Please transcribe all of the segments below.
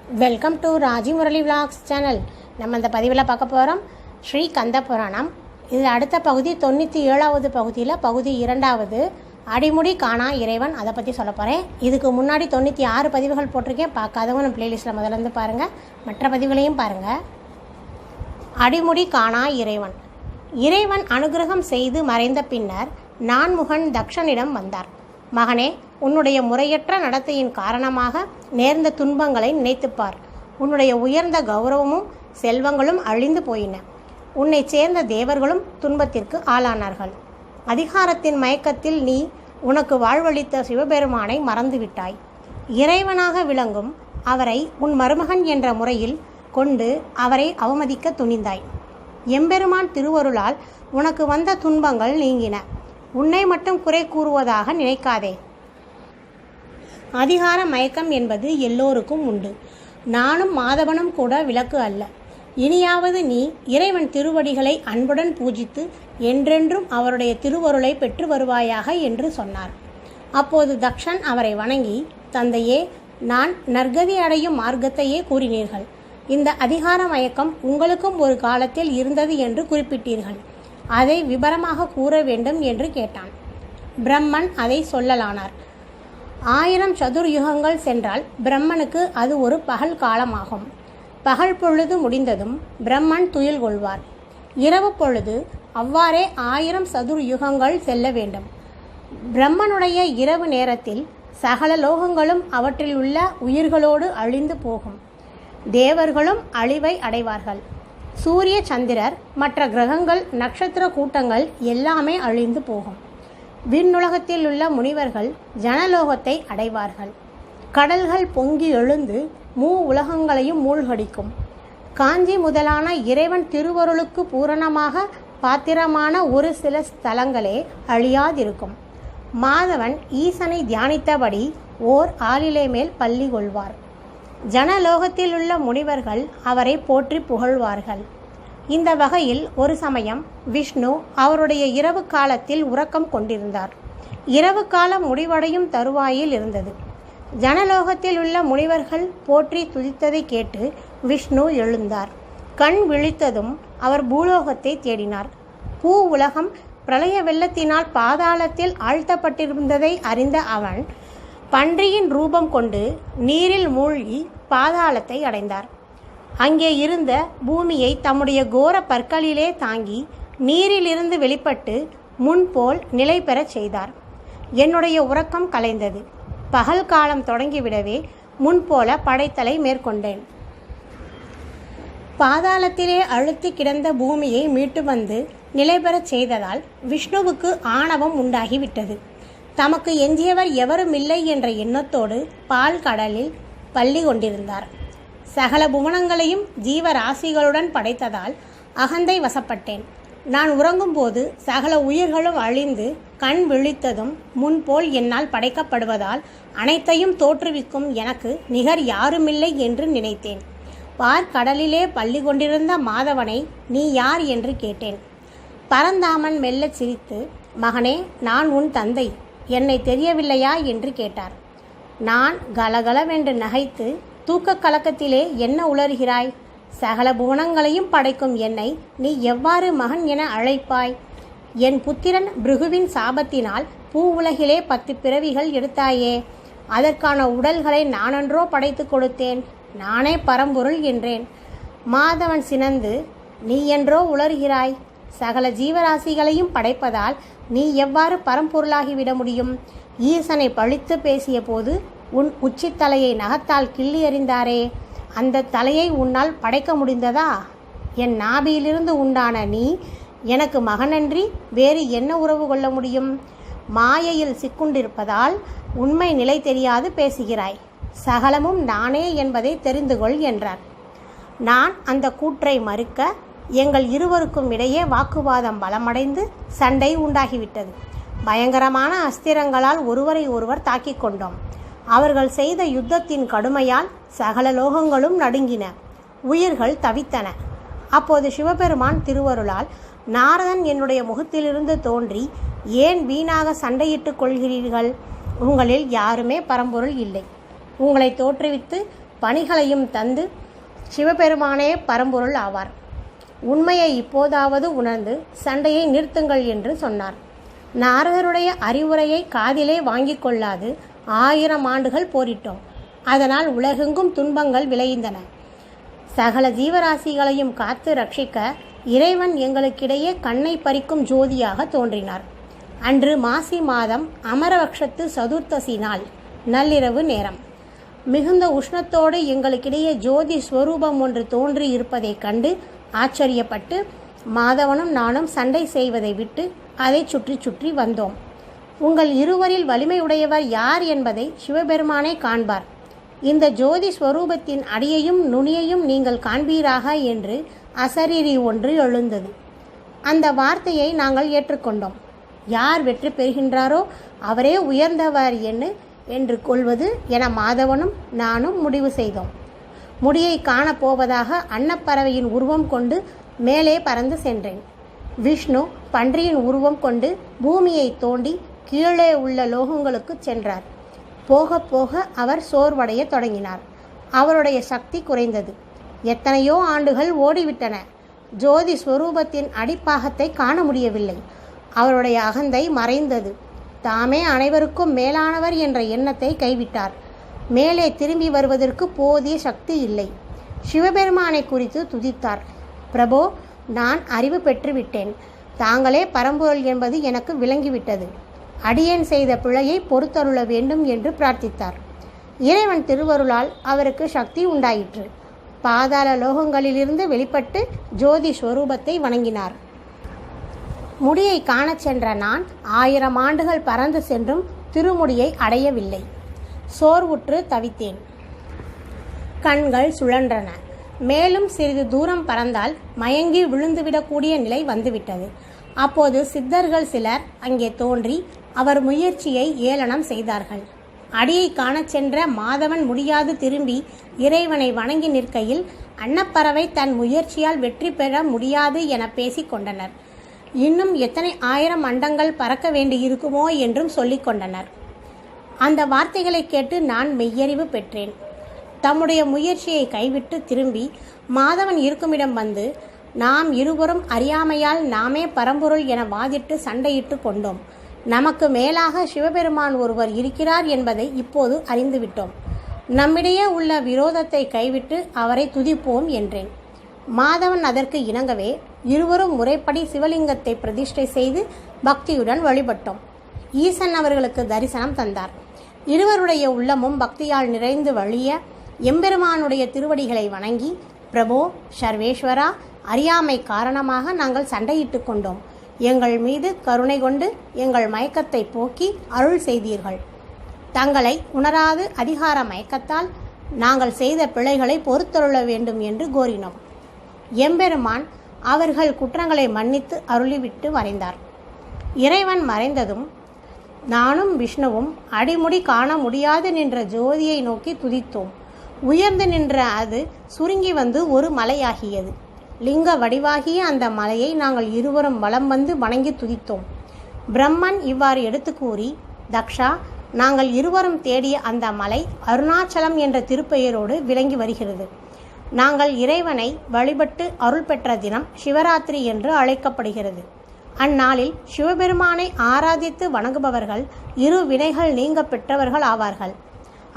Welcome to Raji Murali vlogs channel. நம்ம இந்த பதிவில் பார்க்க போகிறோம் ஸ்ரீ கந்த புராணம். இதில் அடுத்த பகுதி 97வது பகுதியில் பகுதி 2வது அடிமுடி காணா இறைவன். அதை பற்றி சொல்ல போகிறேன். இதுக்கு முன்னாடி 96 பதிவுகள் போட்டிருக்கேன். பார்க்காதவங்க நம்ம பிளேலிஸ்ட்டில் முதல்ல இருந்து பாருங்கள், மற்ற பதிவுகளையும் பாருங்கள். அடிமுடி காணா இறைவன். இறைவன் அனுகிரகம் செய்து மறைந்த பின்னர் நான்முகன் தக்ஷனிடம் வந்தார். மகனே, உன்னுடைய முறையற்ற நடத்தையின் காரணமாக நேர்ந்த துன்பங்களை நினைத்துப்பார். உன்னுடைய உயர்ந்த கௌரவமும் செல்வங்களும் அழிந்து போயின. உன்னை சேர்ந்த தேவர்களும் துன்பத்திற்கு ஆளானார்கள். அதிகாரத்தின் மயக்கத்தில் நீ உனக்கு வாழ்வளித்த சிவபெருமானை மறந்துவிட்டாய். இறைவனாக விளங்கும் அவரை உன் மருமகன் என்ற முறையில் கொண்டு அவரை அவமதிக்க துணிந்தாய். எம்பெருமான் திருவருளால் உனக்கு வந்த துன்பங்கள் நீங்கின. உன்னை மட்டும் குறை கூறுவதாக நினைக்காதே. அதிகார மயக்கம் என்பது எல்லோருக்கும் உண்டு. நானும் மாதவனும் கூட விலக்கு அல்ல. இனியாவது நீ இறைவன் திருவடிகளை அன்புடன் பூஜித்து என்றென்றும் அவருடைய திருவருளை பெற்று வருவாயாக என்று சொன்னார். அப்போது தக்ஷன் அவரை வணங்கி, தந்தையே, நான் நற்கதி அடையும் மார்க்கத்தையே கூறினீர்கள். இந்த அதிகார மயக்கம் உங்களுக்கும் ஒரு காலத்தில் இருந்தது என்று குறிப்பிட்டீர்கள். அதை விபரமாக கூற வேண்டும் என்று கேட்டான். பிரம்மன் அதை சொல்லலானார். 1000 சதுர்யுகங்கள் சென்றால் பிரம்மனுக்கு அது ஒரு பகல் காலமாகும். பகல் பொழுது முடிந்ததும் பிரம்மன் துயில் கொள்வார். இரவு பொழுது அவ்வாறே 1000 சதுர்யுகங்கள் செல்ல வேண்டும். பிரம்மனுடைய இரவு நேரத்தில் சகல லோகங்களும் அவற்றில் உள்ள உயிர்களோடு அழிந்து போகும். தேவர்களும் அழிவை அடைவார்கள். சூரிய சந்திரர், மற்ற கிரகங்கள், நட்சத்திர கூட்டங்கள் எல்லாமே அழிந்து போகும். விண்ணுலகத்தில் உள்ள முனிவர்கள் ஜனலோகத்தை அடைவார்கள். கடல்கள் பொங்கி எழுந்து உலகங்களையும் மூழ்கடிக்கும். காஞ்சி முதலான இறைவன் திருவருளுக்கு பூரணமாக பாத்திரமான ஒரு சில ஸ்தலங்களே அழியாதிருக்கும். மாதவன் ஈசனை தியானித்தபடி ஓர் ஆளிலை மேல் பள்ளி கொள்வார். ஜனலோகத்தில் உள்ள முனிவர்கள் அவரை போற்றி புகழ்வார்கள். இந்த வகையில் ஒரு சமயம் விஷ்ணு அவருடைய இரவு காலத்தில் உறக்கம் கொண்டிருந்தார். இரவு காலம் முடிவடையும் தருவாயில் இருந்தது. ஜனலோகத்தில் உள்ள முனிவர்கள் போற்றி துதித்ததை கேட்டு விஷ்ணு எழுந்தார். கண் விழித்ததும் அவர் பூலோகத்தை தேடினார். பூ உலகம் பிரளய வெள்ளத்தினால் பாதாளத்தில் ஆழ்த்தப்பட்டிருந்ததை அறிந்த அவன் பன்றியின் ரூபம் கொண்டு நீரில் மூழ்கி பாதாளத்தை அடைந்தார். அங்கே இருந்த பூமியை தம்முடைய கோர பற்களிலே தாங்கி நீரிலிருந்து வெளிப்பட்டு முன்போல் நிலை பெறச் செய்தார். என்னுடைய உறக்கம் கலைந்தது. பகல் காலம் தொடங்கிவிடவே முன்போல படைத்தலை மேற்கொண்டேன். பாதாளத்திலே அழுத்தி கிடந்த பூமியை மீட்டு வந்து நிலை பெறச் செய்ததால் விஷ்ணுவுக்கு ஆணவம் உண்டாகிவிட்டது. தமக்கு எஞ்சியவர் எவரும் இல்லை என்ற எண்ணத்தோடு பால் கடலில் பள்ளி கொண்டிருந்தார். சகல புவனங்களையும் ஜீவராசிகளுடன் படைத்ததால் அகந்தை வசப்பட்டேன். நான் உறங்கும்போது சகல உயிர்களும் அழிந்து கண் விழித்ததும் முன்போல் என்னால் படைக்கப்படுவதால் அனைத்தையும் தோற்றுவிக்கும் எனக்கு நிகர் யாருமில்லை என்று நினைத்தேன். பார்க்கடலிலே பள்ளி கொண்டிருந்த மாதவனை நீ யார் என்று கேட்டேன். பரந்தாமன் மெல்லச் சிரித்து, மகனே, நான் உன் தந்தை, என்னை தெரியவில்லையா என்று கேட்டார். நான் கலகலவென்று நகைத்து, தூக்க கலக்கத்திலே என்ன உளறுகிறாய்? சகல புவனங்களையும் படைக்கும் என்னை நீ எவ்வாறு மகன் என அழைப்பாய்? என் புத்திரன் பிருகுவின் சாபத்தினால் பூ உலகிலே 10 பிறவிகள் எடுத்தாயே. அதற்கான உடல்களை நானன்றோ படைத்து கொடுத்தேன். நானே பரம்பொருள் என்றேன். மாதவன் சினந்து, நீ என்றோ உளறுகிறாய்? சகல ஜீவராசிகளையும் படைப்பதால் நீ எவ்வாறு பரம்பொருளாகிவிட முடியும்? ஈசனை பழித்து பேசிய போது உன் உச்சித்தலையை நகத்தால் கிள்ளி எறிந்தாரே, அந்த தலையை உன்னால் படைக்க முடிந்ததா? என் நாபியிலிருந்து உண்டான நீ எனக்கு மகனன்றி வேறு என்ன உறவு கொள்ள முடியும்? மாயையில் சிக்குண்டிருப்பதால் உண்மை நிலை தெரியாது பேசுகிறாய். சகலமும் நானே என்பதை தெரிந்து கொள் என்றார். நான் அந்த கூற்றை மறுக்க எங்கள் இருவருக்கும் இடையே வாக்குவாதம் பலமடைந்து சண்டை உண்டாகிவிட்டது. பயங்கரமான அஸ்திரங்களால் ஒருவரை ஒருவர் தாக்கிக் கொண்டோம். அவர்கள் செய்த யுத்தத்தின் கடுமையால் சகல லோகங்களும் நடுங்கின. உயிர்கள் தவித்தன. அப்போது சிவபெருமான் திருவருளால் நாரதன் என்னுடைய முகத்திலிருந்து தோன்றி, ஏன் வீணாக சண்டையிட்டுக் கொள்கிறீர்கள்? உங்களில் யாருமே பரம்பொருள் இல்லை. உங்களை தோற்றுவித்து பணிகளையும் தந்து சிவபெருமானே பரம்பொருள் ஆவார். உண்மையை இப்போதாவது உணர்ந்து சண்டையை நிறுத்துங்கள் என்று சொன்னார். நாரதருடைய அறிவுரையை காதிலே வாங்கி கொள்ளாது 1000 ஆண்டுகள் போரிட்டோம். அதனால் உலகெங்கும் துன்பங்கள் விளைந்தன. சகல ஜீவராசிகளையும் காத்து ரட்சிக்க இறைவன் எங்களுக்கிடையே கண்ணை பறிக்கும் ஜோதியாக தோன்றினார். அன்று மாசி மாதம் அமரபக்ஷத்து சதுர்த்தசி நாள் நள்ளிரவு நேரம். மிகுந்த உஷ்ணத்தோடு எங்களுக்கிடையே ஜோதி ஸ்வரூபம் ஒன்று தோன்றி இருப்பதைக் கண்டு ஆச்சரியப்பட்டு மாதவனும் நானும் சண்டை செய்வதை விட்டு அதை சுற்றி சுற்றி வந்தோம். உங்கள் இருவரில் வலிமையுடையவர் யார் என்பதை சிவபெருமானே காண்பார். இந்த ஜோதி ஸ்வரூபத்தின் அடியையும் நுனியையும் நீங்கள் காண்பீராக என்று அசரீரி ஒன்று எழுந்தது. அந்த வார்த்தையை நாங்கள் ஏற்றுக்கொண்டோம். யார் வெற்றி பெறுகின்றாரோ அவரே உயர்ந்தவர் என்று கொள்வது என மாதவனும் நானும் முடிவு செய்தோம். முடியை காணப்போவதாக அன்னப்பறவையின் உருவம் கொண்டு மேலே பறந்து சென்றேன். விஷ்ணு பன்றியின் உருவம் கொண்டு பூமியை தோண்டி கீழே உள்ள லோகங்களுக்கு சென்றார். போக போக அவர் சோர்வடைய தொடங்கினார். அவருடைய சக்தி குறைந்தது. எத்தனையோ ஆண்டுகள் ஓடிவிட்டன. ஜோதி ஸ்வரூபத்தின் அடிப்பாகத்தை காண முடியவில்லை. அவருடைய அகந்தை மறைந்தது. தாமே அனைவருக்கும் மேலானவர் என்ற எண்ணத்தை கைவிட்டார். மேலே திரும்பி வருவதற்கு போதிய சக்தி இல்லை. சிவபெருமானை குறித்து துதித்தார். பிரபோ, நான் அறிவு பெற்றுவிட்டேன். தாங்களே பரம்பொருள் என்பது எனக்கு விளங்கிவிட்டது. அடியேன் செய்த பிழையை பொறுத்தருள வேண்டும் என்று பிரார்த்தித்தார். இறைவன் திருவருளால் அவருக்கு சக்தி உண்டாயிற்று. பாதாள லோகங்களிலிருந்து வெளிப்பட்டு ஜோதி ஸ்வரூபத்தை வணங்கினார். முடியை காணச் சென்ற நான் 1000 ஆண்டுகள் பறந்து சென்றும் திருமுடியை அடையவில்லை. சோர்வுற்று தவித்தேன். கண்கள் சுழன்றன. மேலும் சிறிது தூரம் பறந்தால் மயங்கி விழுந்துவிடக்கூடிய நிலை வந்துவிட்டது. அப்போது சித்தர்கள் சிலர் அங்கே தோன்றி அவர் முயற்சியை ஏளனம் செய்தார்கள். அடியை காணச் சென்ற மாதவன் முடியாது திரும்பி இறைவனை வணங்கி நிற்கையில் அன்னப்பறவை தன் முயற்சியால் வெற்றி பெற முடியாது என பேசிக் கொண்டனர். இன்னும் எத்தனை 1000 அண்டங்கள் பறக்க வேண்டியிருக்குமோ என்றும் சொல்லிக் கொண்டனர். அந்த வார்த்தைகளை கேட்டு நான் மெய்யறிவு பெற்றேன். தம்முடைய முயற்சியை கைவிட்டு திரும்பி மாதவன் இருக்குமிடம் வந்து நாம் இருவரும் அறியாமையால் நாமே பரம்பொருள் என வாதிட்டு சண்டையிட்டு கொண்டோம். நமக்கு மேலாக சிவபெருமான் ஒருவர் இருக்கிறார் என்பதை இப்போது அறிந்துவிட்டோம். நம்மிடையே உள்ள விரோதத்தை கைவிட்டு அவரை துதிப்போம் என்றேன். மாதவன் அதற்கு இணங்கவே இருவரும் முறைப்படி சிவலிங்கத்தை பிரதிஷ்டை செய்து பக்தியுடன் வழிபட்டோம். ஈசன் அவர்களுக்கு தரிசனம் தந்தார். இருவருடைய உள்ளமும் பக்தியால் நிறைந்து வழிய எம்பெருமானுடைய திருவடிகளை வணங்கி, பிரபோ, சர்வேஸ்வரா, அறியாமை காரணமாக நாங்கள் சண்டையிட்டு கொண்டோம். எங்கள் மீது கருணை கொண்டு எங்கள் மயக்கத்தை போக்கி அருள் செய்தீர்கள். தங்களை உணராது அதிகார மயக்கத்தால் நாங்கள் செய்த பிழைகளை பொறுத்தருள வேண்டும் என்று கோரினோம். எம்பெருமான் அவர்கள் குற்றங்களை மன்னித்து அருளிவிட்டு மறைந்தார். இறைவன் மறைந்ததும் நானும் விஷ்ணுவும் அடிமுடி காண முடியாது நின்ற ஜோதியை நோக்கி துதித்தோம். உயர்ந்து நின்ற அது சுருங்கி வந்து ஒரு மலையாகியது. லிங்க வடிவாகிய அந்த மலையை நாங்கள் இருவரும் வலம் வந்து வணங்கி துதித்தோம். பிரம்மன் இவ்வாறு எடுத்து கூறி, தக்ஷா, நாங்கள் இருவரும் தேடிய அந்த மலை அருணாச்சலம் என்ற திருப்பெயரோடு விளங்கி வருகிறது. நாங்கள் இறைவனை வழிபட்டு அருள் பெற்ற தினம் சிவராத்திரி என்று அழைக்கப்படுகிறது. அந்நாளில் சிவபெருமானை ஆராதித்து வணங்குபவர்கள் இரு வினைகள் நீங்க பெற்றவர்கள் ஆவார்கள்.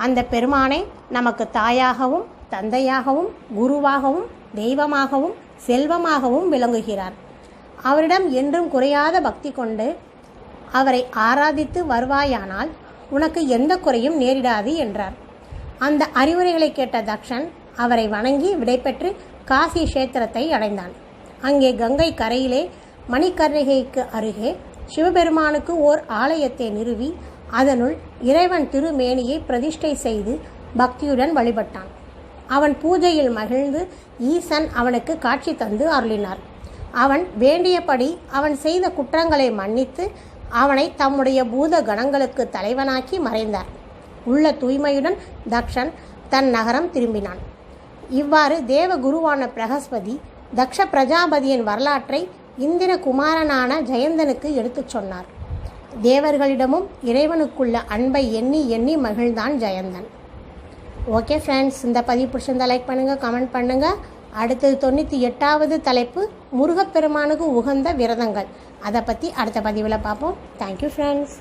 அந்த பெருமானை நமக்கு தாயாகவும் தந்தையாகவும் குருவாகவும் தெய்வமாகவும் செல்வமாகவும் விளங்குகிறார். அவரிடம் என்றும் குறையாத பக்தி கொண்டு அவரை ஆராதித்து வருவாயானால் உனக்கு எந்த குறையும் நேரிடாது என்றார். அந்த அறிவுரைகளை கேட்ட தக்ஷன் அவரை வணங்கி விடைபெற்று காசி கஷேத்திரத்தை அடைந்தான். அங்கே கங்கை கரையிலே மணிக்கர்ணிகைக்கு அருகே சிவபெருமானுக்கு ஓர் ஆலயத்தை நிறுவி அதனுள் இறைவன் திருமேனியை பிரதிஷ்டை செய்து பக்தியுடன் வழிபட்டான். அவன் பூஜையில் மகிழ்ந்து ஈசன் அவனுக்கு காட்சி தந்து அருளினார். அவன் வேண்டியபடி அவன் செய்த குற்றங்களை மன்னித்து அவனை தம்முடைய பூத கணங்களுக்கு தலைவனாக்கி மறைந்தார். உள்ள தூய்மையுடன் தக்ஷன் தன் நகரம் திரும்பினான். இவ்வாறு தேவகுருவான பிரகஸ்பதி தக்ஷ பிரஜாபதியின் வரலாற்றை இந்திர குமாரனான ஜெயந்தனுக்கு எடுத்துச் சொன்னார். தேவர்களிடமும் இறைவனுக்குள்ள அன்பை எண்ணி எண்ணி மகிழ்ந்தான் ஜெயந்தன். ஓகே ஃப்ரெண்ட்ஸ், இந்த பதிவு பிடிச்சிருந்தால் லைக் பண்ணுங்கள், கமெண்ட் பண்ணுங்கள். அடுத்தது 98வது தலைப்பு முருகப்பெருமானுக்கு உகந்த விரதங்கள். அதை பற்றி அடுத்த பதிவில் பார்ப்போம். Thank you friends.